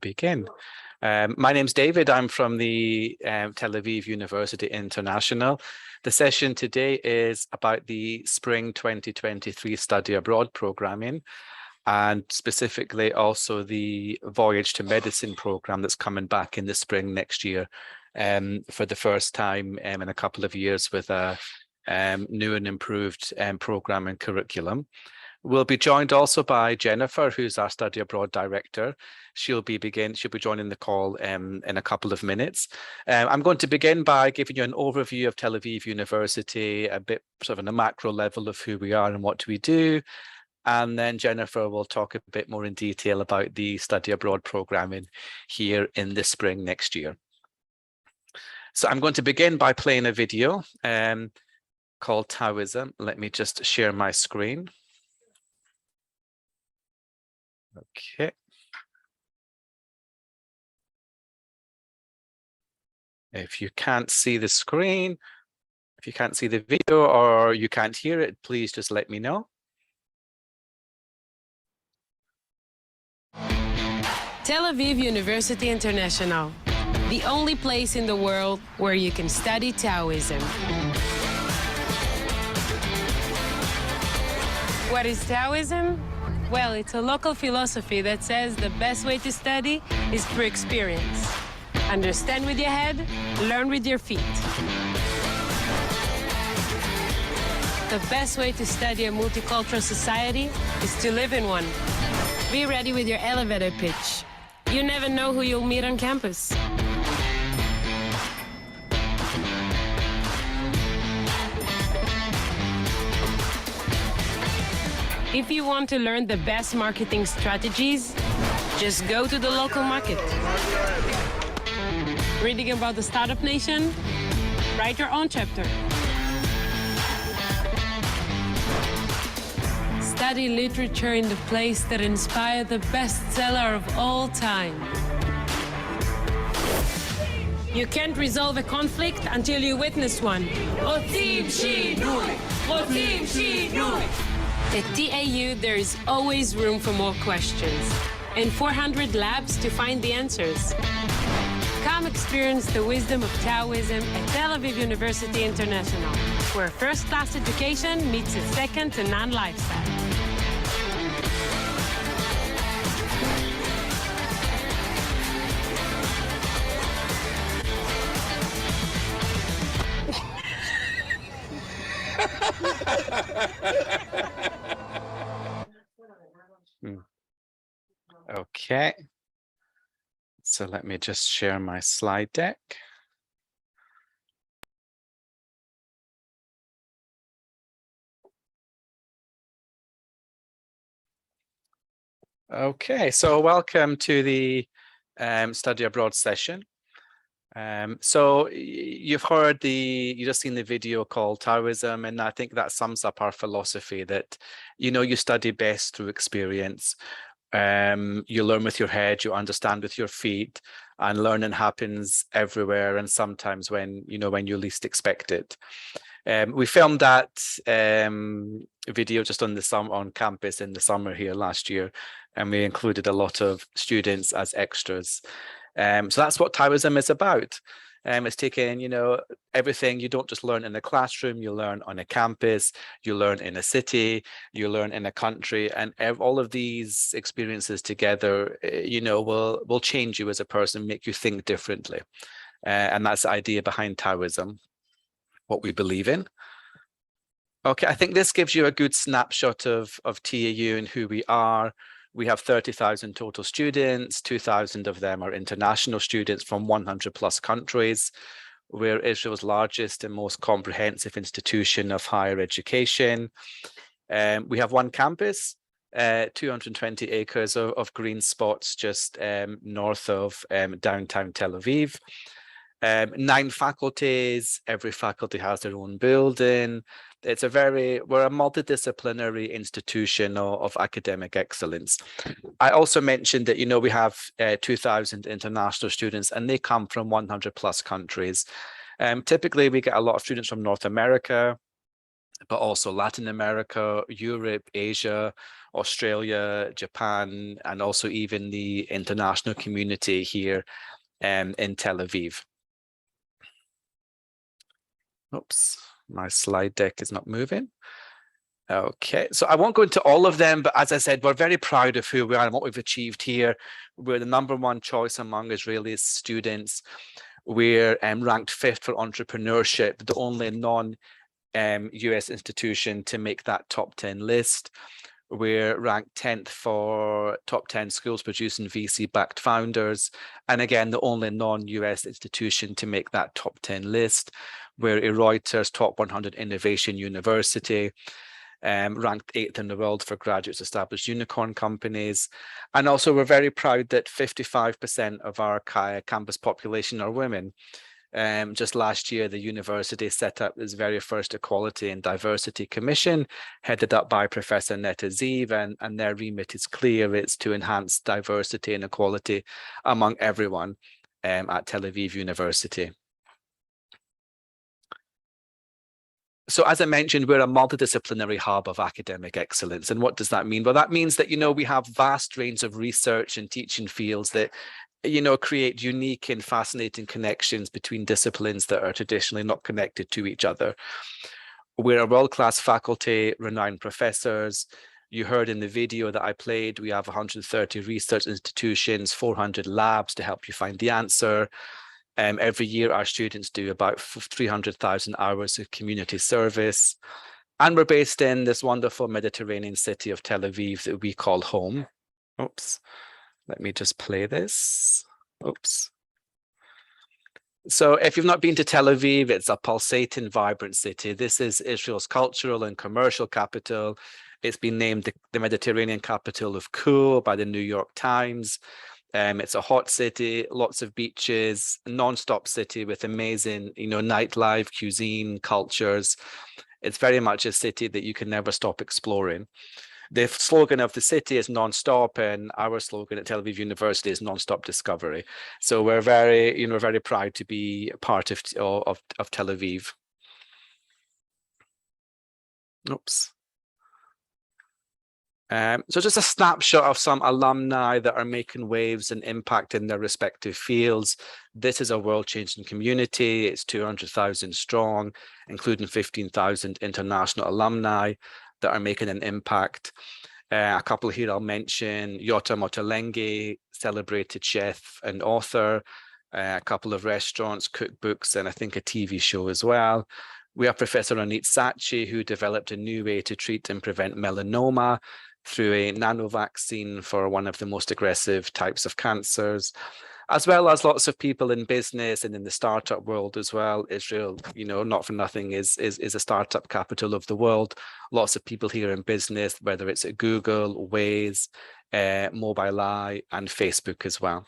Begin. My name's David. I'm from the Tel Aviv University International. The session today is about the Spring 2023 Study Abroad programming, and specifically also the Voyage to Medicine program that's coming back in the spring next year for the first time in a couple of years with a new and improved program and curriculum. We'll be joined also by Jennifer, who's our study abroad director. She'll be joining the call in a couple of minutes. I'm going to begin by giving you an overview of Tel Aviv University, a bit sort of on a macro level of who we are and what we do. And then Jennifer will talk a bit more in detail about the study abroad programming here in the spring next year. So I'm going to begin by playing a video called Taoism. Let me just share my screen. Okay. If you can't see the screen, if you can't see the video or you can't hear it, please just let me know. Tel Aviv University International, the only place in the world where you can study Taoism. What is Taoism? Well, it's a local philosophy that says the best way to study is through experience. Understand with your head, learn with your feet. The best way to study a multicultural society is to live in one. Be ready with your elevator pitch. You never know who you'll meet on campus. If you want to learn the best marketing strategies, just go to the local market. Reading about the startup nation? Write your own chapter. Study literature in the place that inspired the bestseller of all time. You can't resolve a conflict until you witness one. At TAU, there is always room for more questions and 400 labs to find the answers. Come experience the wisdom of Taoism at Tel Aviv University International, where first-class education meets a second-to-none lifestyle. Okay, so let me just share my slide deck. Okay, so welcome to the study abroad session. So you've heard you just seen the video called Taoism, and I think that sums up our philosophy that, you study best through experience. You learn with your head, you understand with your feet, and learning happens everywhere and sometimes when you least expect it. We filmed that video just on campus in the summer here last year, and we included a lot of students as extras. So that's what Taoism is about. It's taking, everything you don't just learn in a classroom, you learn on a campus, you learn in a city, you learn in a country, and all of these experiences together, will change you as a person, make you think differently. And that's the idea behind Taoism, what we believe in. Okay, I think this gives you a good snapshot of TAU and who we are. We have 30,000 total students, 2,000 of them are international students from 100 plus countries. We're Israel's largest and most comprehensive institution of higher education. We have one campus, 220 acres of green spots just north of downtown Tel Aviv. 9 faculties, every faculty has their own building. We're a multidisciplinary institution of academic excellence. I also mentioned that, we have 2,000 international students and they come from 100 plus countries. Typically, we get a lot of students from North America, but also Latin America, Europe, Asia, Australia, Japan, and also even the international community here in Tel Aviv. Oops, my slide deck is not moving. Okay, so I won't go into all of them, but as I said, we're very proud of who we are and what we've achieved here. We're the #1 choice among Israeli students. We're ranked 5th for entrepreneurship, the only non-US institution to make that top 10 list. We're ranked 10th for top 10 schools producing VC-backed founders. And again, the only non-US institution to make that top 10 list. We're a Reuters top 100 innovation university, ranked 8th in the world for graduates established unicorn companies. And also we're very proud that 55% of our campus population are women. Just last year, the university set up its very first Equality and Diversity Commission, headed up by Professor Netta Ziv, and their remit is clear. It's to enhance diversity and equality among everyone at Tel Aviv University. So as I mentioned, we're a multidisciplinary hub of academic excellence. And what does that mean? Well, that means that, we have vast range of research and teaching fields that create unique and fascinating connections between disciplines that are traditionally not connected to each other. We're a world-class faculty, renowned professors. You heard in the video that I played, we have 130 research institutions, 400 labs to help you find the answer. Every year, our students do about 300,000 hours of community service. And we're based in this wonderful Mediterranean city of Tel Aviv that we call home. Oops. Let me just play this. Oops. So if you've not been to Tel Aviv, it's a pulsating, vibrant city. This is Israel's cultural and commercial capital. It's been named the Mediterranean capital of cool by the New York Times. It's a hot city, lots of beaches, non-stop city with amazing, nightlife, cuisine, cultures. It's very much a city that you can never stop exploring. The slogan of the city is non-stop, and our slogan at Tel Aviv University is non-stop discovery. So we're very, very proud to be a part of Tel Aviv. Oops. So just a snapshot of some alumni that are making waves and impact in their respective fields. This is a world-changing community. It's 200,000 strong, including 15,000 international alumni that are making an impact. A couple here I'll mention: Yotam Ottolenghi, celebrated chef and author, a couple of restaurants, cookbooks, and I think a TV show as well. We have Professor Anit Sachi, who developed a new way to treat and prevent melanoma through a nanovaccine for one of the most aggressive types of cancers, as well as lots of people in business and in the startup world as well. Israel, not for nothing, is a startup capital of the world. Lots of people here in business, whether it's at Google, Waze, Mobileye, and Facebook as well.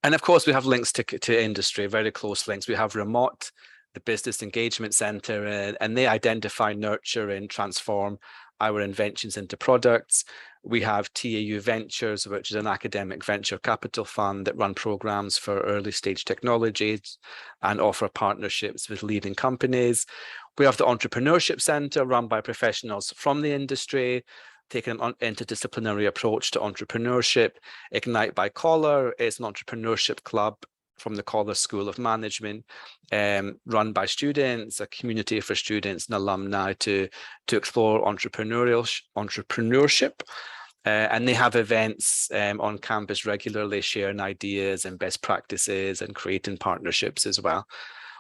And of course, we have links to industry, very close links. We have Remote, the Business Engagement Center, and they identify, nurture, and transform our inventions into products. We have TAU Ventures, which is an academic venture capital fund that run programs for early stage technologies and offer partnerships with leading companies. We have the Entrepreneurship Center, run by professionals from the industry, taking an interdisciplinary approach to entrepreneurship. Ignite by Collar is an entrepreneurship club from the Collar School of Management, run by students, a community for students and alumni to explore entrepreneurship. And they have events on campus regularly, sharing ideas and best practices and creating partnerships as well.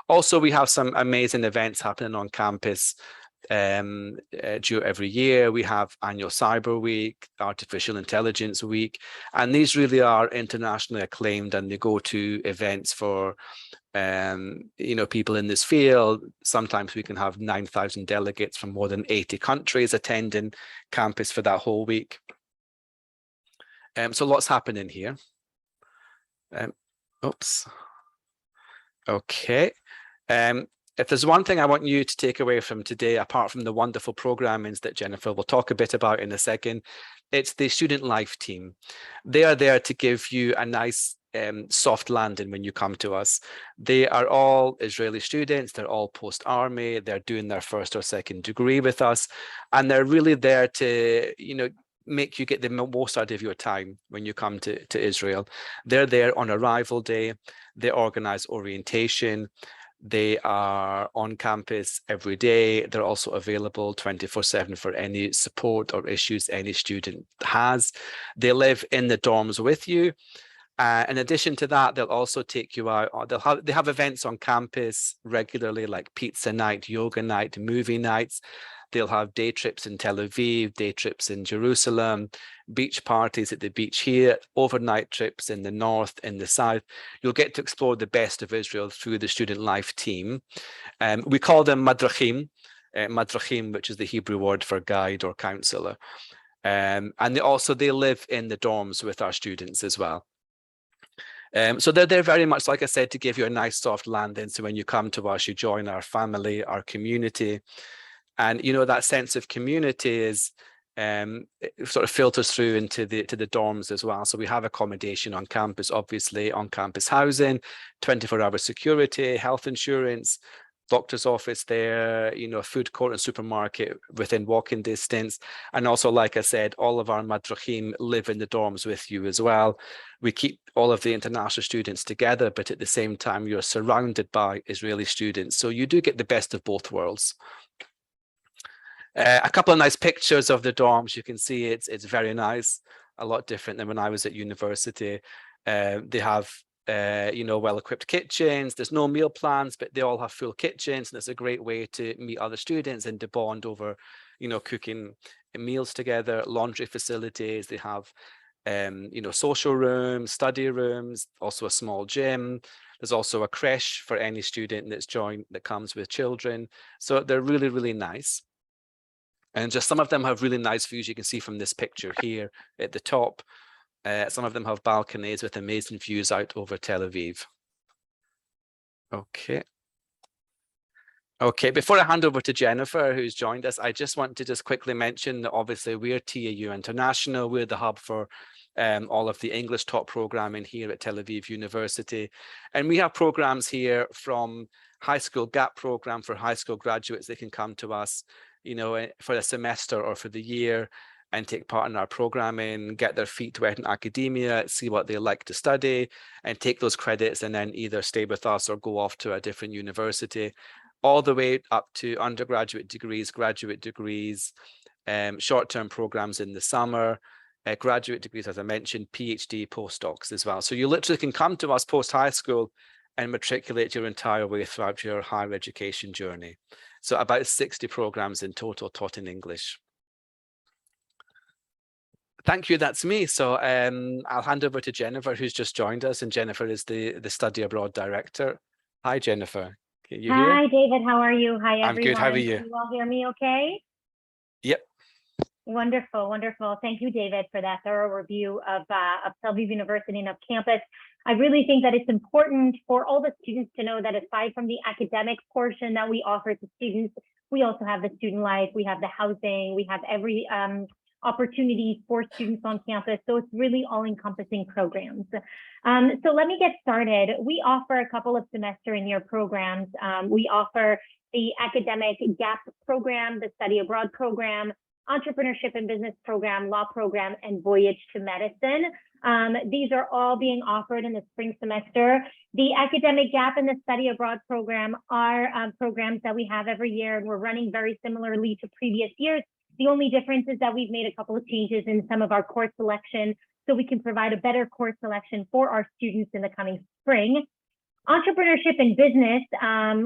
Also, we have some amazing events happening on campus every year. We have annual Cyber Week, Artificial Intelligence Week, and these really are internationally acclaimed and they go-to events for people in this field. Sometimes we can have 9,000 delegates from more than 80 countries attending campus for that whole week. So lots happening here. Oops. Okay. If there's one thing I want you to take away from today, apart from the wonderful programmings that Jennifer will talk a bit about in a second, it's the student life team. They are there to give you a nice soft landing when you come to us. They are all Israeli students. They're all post-army. They're doing their first or second degree with us, and they're really there to, make you get the most out of your time when you come to Israel. They're there on arrival day. They organize orientation. They are on campus every day. They're also available 24/7 for any support or issues any student has. They live in the dorms with you. In addition to that, they'll also take you out. They have events on campus regularly, like pizza night, yoga night, movie nights. They'll have day trips in Tel Aviv, day trips in Jerusalem, beach parties at the beach here, overnight trips in the north, in the south. You'll get to explore the best of Israel through the student life team. We call them madrachim, which is the Hebrew word for guide or counselor. And they live in the dorms with our students as well. So they're very much, like I said, to give you a nice soft landing. So when you come to us, you join our family, our community. And, that sense of community is it sort of filters through into the dorms as well. So we have accommodation on campus, obviously, on-campus housing, 24-hour security, health insurance, doctor's office there, food court and supermarket within walking distance. And also, like I said, all of our madrachim live in the dorms with you as well. We keep all of the international students together, but at the same time, you're surrounded by Israeli students. So you do get the best of both worlds. A couple of nice pictures of the dorms. You can see it's very nice, a lot different than when I was at university. They have well-equipped kitchens. There's no meal plans, but they all have full kitchens, and it's a great way to meet other students and to bond over, cooking meals together. Laundry facilities. They have, social rooms, study rooms, also a small gym. There's also a creche for any student that comes with children. So they're really, really nice. And just some of them have really nice views. You can see from this picture here at the top. Some of them have balconies with amazing views out over Tel Aviv. Okay. Okay, before I hand over to Jennifer, who's joined us, I just want to quickly mention that obviously we're TAU International. We're the hub for all of the English top programming here at Tel Aviv University. And we have programs here from high school gap program for high school graduates. They can come to us, for a semester or for the year and take part in our programming, get their feet wet in academia, see what they like to study, and take those credits and then either stay with us or go off to a different university, all the way up to undergraduate degrees, graduate degrees, short-term programs in the summer, graduate degrees, as I mentioned, PhD, postdocs as well. So you literally can come to us post-high school and matriculate your entire way throughout your higher education journey. So about 60 programs in total taught in English. Thank you, that's me. So I'll hand over to Jennifer, who's just joined us, and Jennifer is the Study Abroad Director. Hi, Jennifer. Can you hear? Hi, David. How are you? Hi, everyone. I'm good. How are you? Can you all hear me okay? Yep. Wonderful, wonderful. Thank you, David, for that thorough review of Tel Aviv University and of campus. I really think that it's important for all the students to know that aside from the academic portion that we offer to students, we also have the student life, we have the housing, we have every opportunity for students on campus. So it's really all-encompassing programs. So let me get started. We offer a couple of semester-in-year programs. We offer the academic gap program, the study abroad program, entrepreneurship and business program, law program, and Voyage to Medicine. These are all being offered in the spring semester. The academic gap and the study abroad program are programs that we have every year, and we're running very similarly to previous years. The only difference is that we've made a couple of changes in some of our course selection so we can provide a better course selection for our students in the coming spring. Entrepreneurship and business,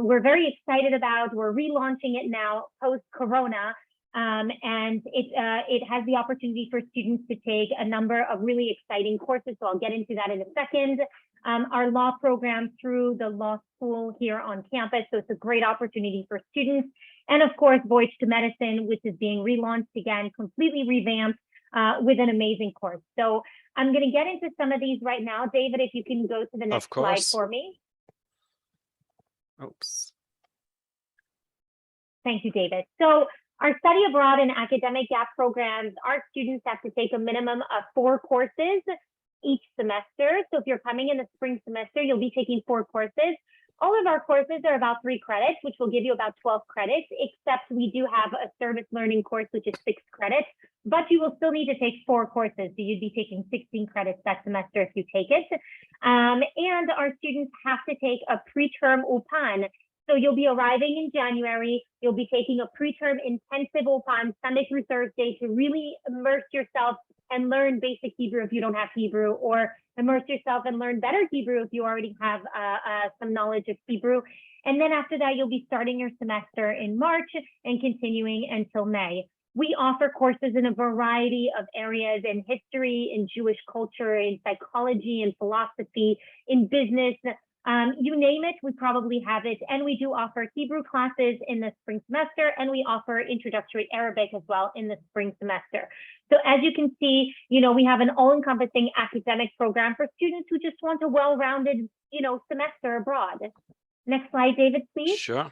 we're very excited about. We're relaunching it now post-corona. And it has the opportunity for students to take a number of really exciting courses. So I'll get into that in a second. Our law program through the law school here on campus. So it's a great opportunity for students. And of course, Voyage to Medicine, which is being relaunched again, completely revamped with an amazing course. So I'm going to get into some of these right now. David, if you can go to the next slide for me. Oops. Thank you, David. So our study abroad and academic gap programs, our students have to take a minimum of 4 courses each semester. So if you're coming in the spring semester, you'll be taking 4 courses. All of our courses are about 3 credits, which will give you about 12 credits, except we do have a service learning course, which is 6 credits, but you will still need to take 4 courses. So you'd be taking 16 credits that semester if you take it. And our students have to take a preterm ulpan. So you'll be arriving in January, you'll be taking a preterm intensive ulpan Sunday through Thursday to really immerse yourself and learn basic Hebrew if you don't have Hebrew, or immerse yourself and learn better Hebrew if you already have some knowledge of Hebrew. And then after that, you'll be starting your semester in March and continuing until May. We offer courses in a variety of areas, in history, in Jewish culture, in psychology, in philosophy, in business. You name it, we probably have it. And we do offer Hebrew classes in the spring semester, and we offer introductory Arabic as well in the spring semester. So as you can see, we have an all-encompassing academic program for students who just want a well-rounded, semester abroad. Next slide, David, please. Sure.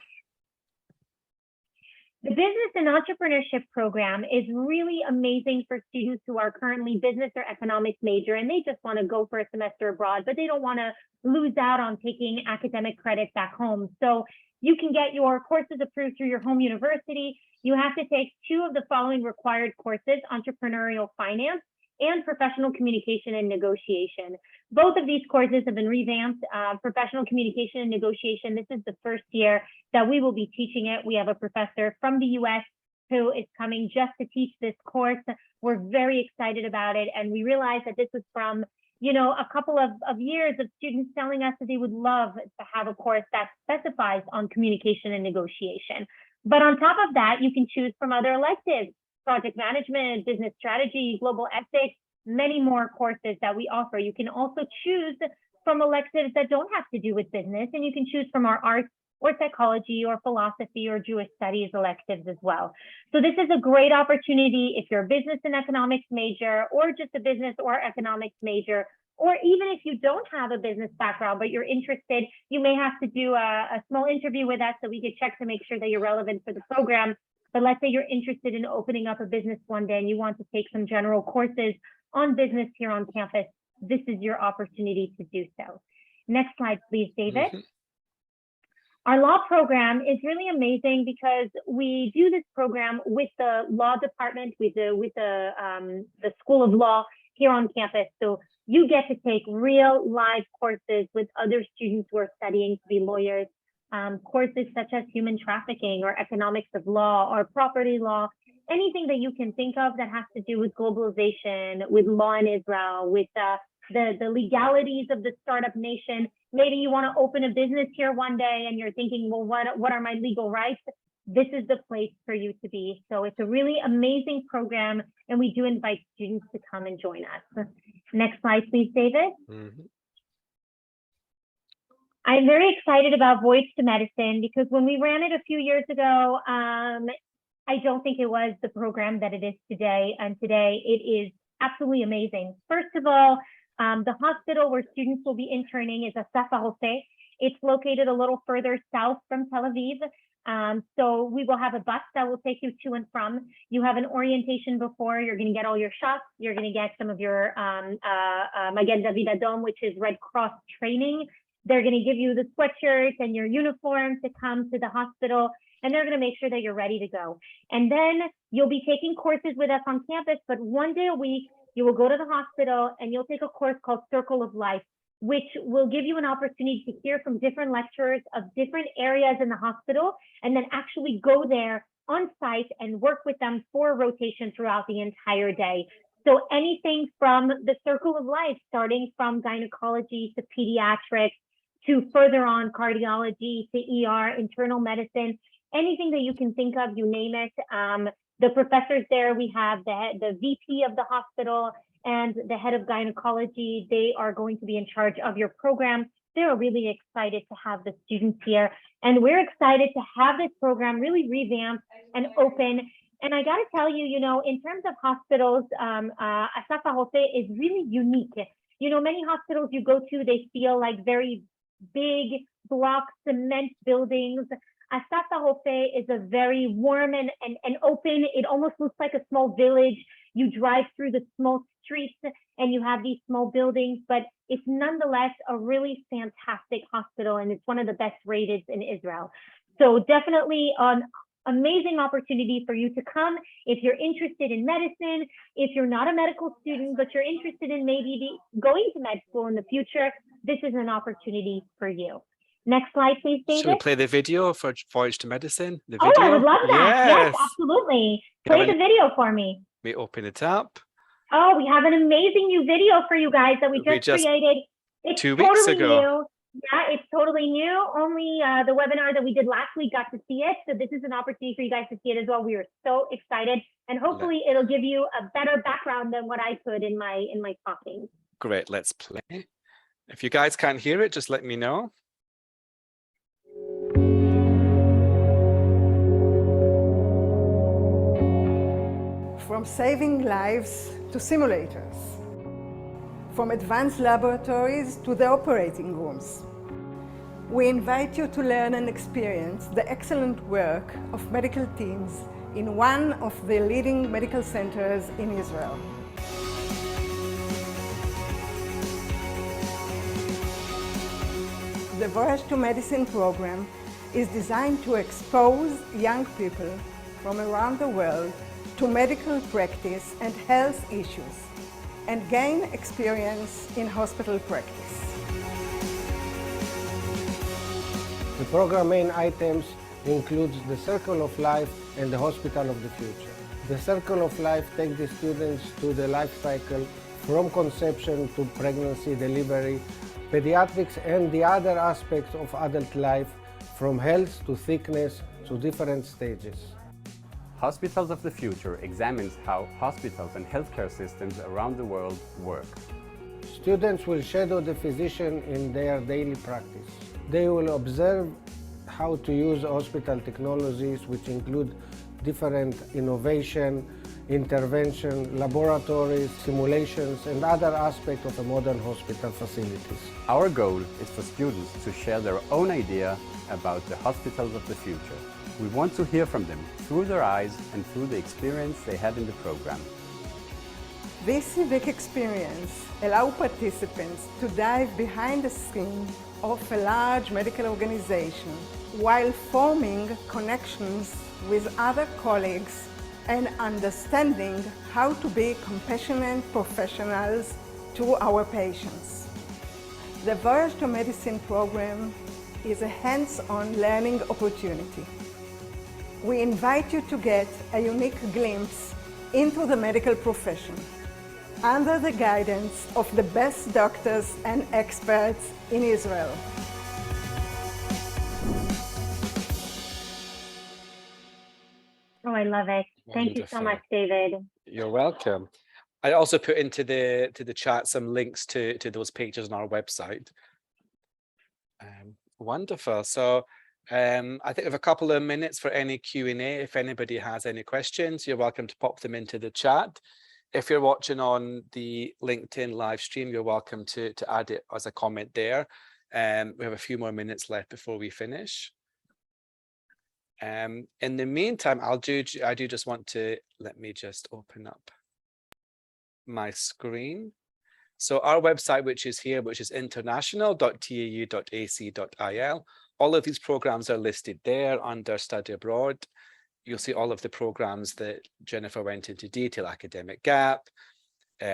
The Business and Entrepreneurship program is really amazing for students who are currently business or economics major, and they just want to go for a semester abroad, but they don't want to lose out on taking academic credit back home. So you can get your courses approved through your home university. You have to take 2 of the following required courses: entrepreneurial finance and professional communication and negotiation. Both of these courses have been revamped. Professional communication and negotiation, this is the first year that we will be teaching it. We have a professor from the US who is coming just to teach this course. We're very excited about it. And we realized that this was from, a couple of years of students telling us that they would love to have a course that specifies on communication and negotiation. But on top of that, you can choose from other electives: project management, business strategy, global ethics, many more courses that we offer. You can also choose from electives that don't have to do with business, and you can choose from our arts or psychology or philosophy or Jewish studies electives as well. So this is a great opportunity if you're a business and economics major, or just a business or economics major, or even if you don't have a business background, but you're interested, you may have to do a small interview with us so we can check to make sure that you're relevant for the program. But let's say you're interested in opening up a business one day and you want to take some general courses on business here on campus, this is your opportunity to do so. Next slide, please, David. Mhm. Our law program is really amazing because we do this program with the law department, with the School of Law here on campus. So you get to take real live courses with other students who are studying to be lawyers. Courses such as human trafficking or economics of law or property law, anything that you can think of that has to do with globalization, with law in Israel, with the legalities of the startup nation. Maybe you want to open a business here one day and you're thinking, well, what are my legal rights? This is the place for you to be. So it's a really amazing program, and we do invite students to come and join us. Next slide, please, David. Mhm. I'm very excited about Voyage to Medicine because when we ran it a few years ago, I don't think it was the program that it is today. And today it is absolutely amazing. First of all, the hospital where students will be interning is Asaf HaRofeh. It's located a little further south from Tel Aviv. So we will have a bus that will take you to and from. You have an orientation before. You're going to get all your shots. You're going to get some of your Magen David Adom, which is Red Cross training. They're going to give you the sweatshirt and your uniform to come to the hospital, and they're going to make sure that you're ready to go. And then you'll be taking courses with us on campus, but one day a week, you will go to the hospital and you'll take a course called Circle of Life, which will give you an opportunity to hear from different lecturers of different areas in the hospital, and then actually go there on site and work with them for a rotation throughout the entire day. So anything from the Circle of Life, starting from gynecology to pediatrics, to further on cardiology, to ER, internal medicine, anything that you can think of, you name it. The professors there, we have the VP of the hospital and the head of gynecology. They are going to be in charge of your program. They're really excited to have the students here. And we're excited to have this program really revamped and open. And I got to tell you, in terms of hospitals, Asaf HaRofeh is really unique. Many hospitals you go to, they feel like very big block cement buildings. Asaf HaRofeh is a very warm and open. It almost looks like a small village. you drive through the small streets and you have these small buildings, but it's nonetheless a really fantastic hospital, and it's one of the best rated in Israel. So definitely an amazing opportunity for you to come if you're interested in medicine, if you're not a medical student, but you're interested in maybe going to med school in the future. This is an opportunity for you. Next slide, please, David. Should we play the video for Voyage to Medicine? The Oh, video? I would love that. Yes, Yes. absolutely. Play the video for me. We open it up. Oh, we have an amazing new video for you guys that we just created. It's 2 weeks totally ago. new. Yeah, it's totally new. Only the webinar that we did last week got to see it. So this is an opportunity for you guys to see it as well. We are so excited, and hopefully it'll give you a better background than what I could in my talking. Great, let's play. If you guys can't hear it, just let me know. From saving lives to simulators, from advanced laboratories to the operating rooms. We invite you to learn and experience the excellent work of medical teams in one of the leading medical centers in Israel. The Voyage to Medicine program is designed to expose young people from around the world to medical practice and health issues, and gain experience in hospital practice. The program main items includes the Circle of Life and the Hospital of the Future. The Circle of Life takes the students to the life cycle from conception to pregnancy, delivery, pediatrics, and the other aspects of adult life, from health to sickness to different stages. Hospitals of the Future examines how hospitals and healthcare systems around the world work. Students will shadow the physician in their daily practice. They will observe how to use hospital technologies, which include different innovation, intervention, laboratories, simulations, and other aspects of a modern hospital facilities. Our goal is for students to share their own idea about the hospitals of the future. We want to hear from them through their eyes and through the experience they had in the program. This civic experience allows participants to dive behind the scenes of a large medical organization while forming connections with other colleagues and understanding how to be compassionate professionals to our patients. The Voyage to Medicine program is a hands-on learning opportunity. We invite you to get a unique glimpse into the medical profession under the guidance of the best doctors and experts in Israel. Oh, I love it. Thank you so much, David. You're welcome. I also put into the chat some links to those pages on our website. Wonderful. So I think we have a couple of minutes for any Q&A. If anybody has any questions, you're welcome to pop them into the chat. If you're watching on the LinkedIn live stream, you're welcome to add it as a comment there. We have a few more minutes left before we finish. In the meantime, I do just want to, let me just open up my screen. So our website, which is here, which is international.tau.ac.il. All of these programs are listed there under Study Abroad. You'll see all of the programs that Jennifer went into detail: Academic Gap,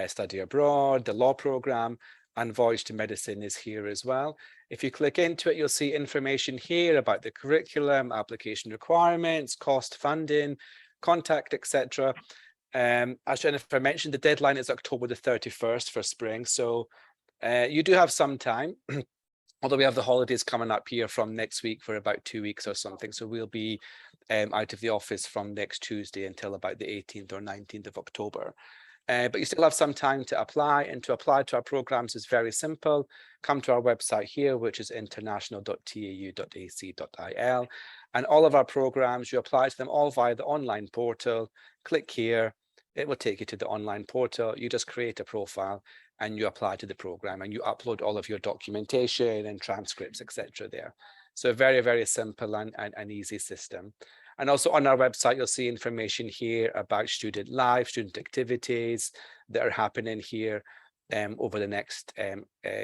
Study Abroad, the Law Program, and Voyage to Medicine is here as well. If you click into it, you'll see information here about the curriculum, application requirements, cost, funding, contact, etc. As Jennifer mentioned, the deadline is October the 31st for spring. So you do have some time, although we have the holidays coming up here from next week for about 2 weeks or something. So we'll be out of the office from next Tuesday until about the 18th or 19th of October. But you still have some time to apply, and to apply to our programs is very simple. Come to our website here, which is international.tau.ac.il, and all of our programs, you apply to them all via the online portal. Click here, it will take you to the online portal. You just create a profile and you apply to the program, and you upload all of your documentation and transcripts, etc. there. So a very, very simple and easy system. And also on our website, you'll see information here about student life, student activities that are happening here over the next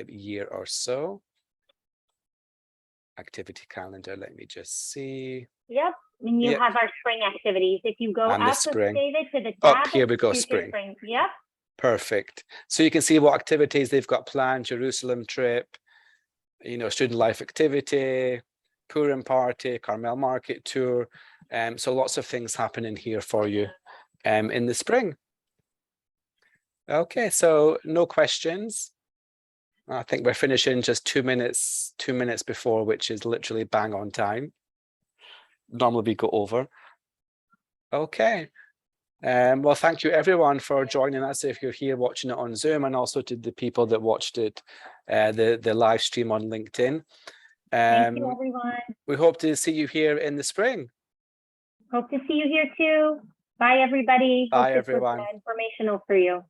year or so. Activity calendar, let me just see. Yep, and you have our spring activities. If you go And the up, spring. David, to the Oh, tab, here we go, future spring. Yep. Perfect. So you can see what activities they've got planned: Jerusalem trip, you know, student life activity, Purim party, Carmel market tour. So lots of things happening here for you in the spring. Okay, so no questions. I think we're finishing just 2 minutes before, which is literally bang on time. Normally we go over. Okay. Well, thank you everyone for joining us if you're here watching it on Zoom, and also to the people that watched it, the live stream on LinkedIn. Thank you, everyone. We hope to see you here in the spring. Hope to see you here too. Bye, everybody. Bye, Hope this everyone. was informational for you.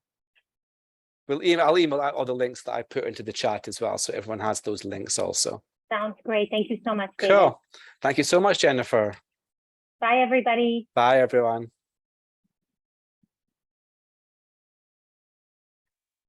I'll email out all the links that I put into the chat as well, so everyone has those links also. Sounds great. Thank you so much, David. Cool. Thank you so much, Jennifer. Bye, everybody. Bye, everyone.